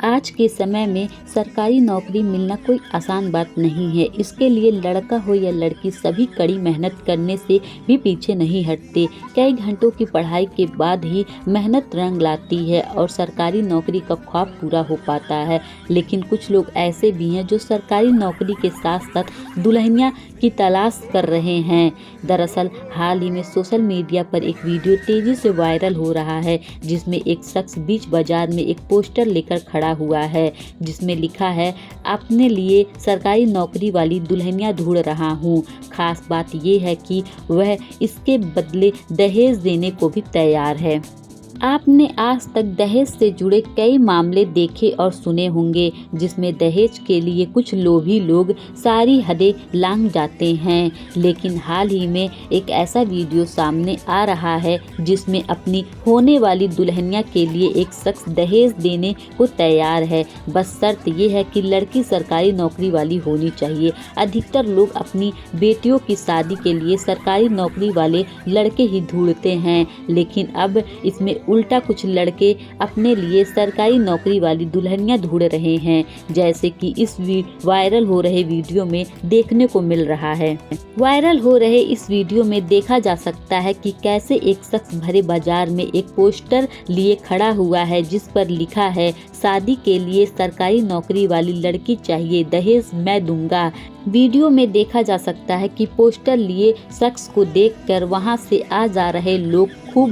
आज के समय में सरकारी नौकरी मिलना कोई आसान बात नहीं है। इसके लिए लड़का हो या लड़की सभी कड़ी मेहनत करने से भी पीछे नहीं हटते। कई घंटों की पढ़ाई के बाद ही मेहनत रंग लाती है और सरकारी नौकरी का ख्वाब पूरा हो पाता है। लेकिन कुछ लोग ऐसे भी हैं जो सरकारी नौकरी के साथ साथ दुल्हनिया की तलाश कर रहे हैं। दरअसल हाल ही में सोशल मीडिया पर एक वीडियो तेजी से वायरल हो रहा है, जिसमें एक शख्स बीच बाजार में एक पोस्टर लेकर खड़ा हुआ है, जिसमें लिखा है, अपने लिए सरकारी नौकरी वाली दुल्हनिया ढूंढ रहा हूँ। खास बात ये है कि वह इसके बदले दहेज देने को भी तैयार है। आपने आज तक दहेज से जुड़े कई मामले देखे और सुने होंगे, जिसमें दहेज के लिए कुछ लोभी लोग सारी हदें लांघ जाते हैं। लेकिन हाल ही में एक ऐसा वीडियो सामने आ रहा है, जिसमें अपनी होने वाली दुल्हनिया के लिए एक शख्स दहेज देने को तैयार है। बस शर्त ये है कि लड़की सरकारी नौकरी वाली होनी चाहिए। अधिकतर लोग अपनी बेटियों की शादी के लिए सरकारी नौकरी वाले लड़के ही ढूंढते हैं, लेकिन अब इसमें उल्टा कुछ लड़के अपने लिए सरकारी नौकरी वाली दुल्हनिया ढूंढ रहे हैं, जैसे कि इस वायरल हो रहे वीडियो में देखने को मिल रहा है। वायरल हो रहे इस वीडियो में देखा जा सकता है कि कैसे एक शख्स भरे बाजार में एक पोस्टर लिए खड़ा हुआ है, जिस पर लिखा है, शादी के लिए सरकारी नौकरी वाली लड़की चाहिए, दहेज मैं दूंगा। वीडियो में देखा जा सकता है कि पोस्टर लिए शख्स को देखकर वहां से आ जा रहे लोग खूब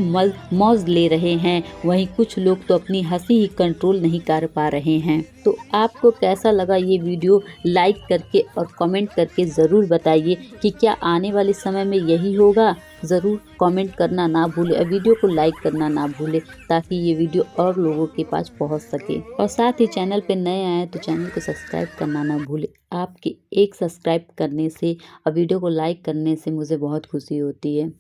मौज ले रहे हैं। वहीं कुछ लोग तो अपनी हंसी ही कंट्रोल नहीं कर पा रहे हैं। तो आपको कैसा लगा ये वीडियो, लाइक करके और कमेंट करके ज़रूर बताइए कि क्या आने वाले समय में यही होगा। ज़रूर कमेंट करना ना भूलें और वीडियो को लाइक करना ना भूलें, ताकि ये वीडियो और लोगों के पास पहुंच सके। और साथ ही चैनल पे नए आए तो चैनल को सब्सक्राइब करना ना भूलें। आपके एक सब्सक्राइब करने से और वीडियो को लाइक करने से मुझे बहुत खुशी होती है।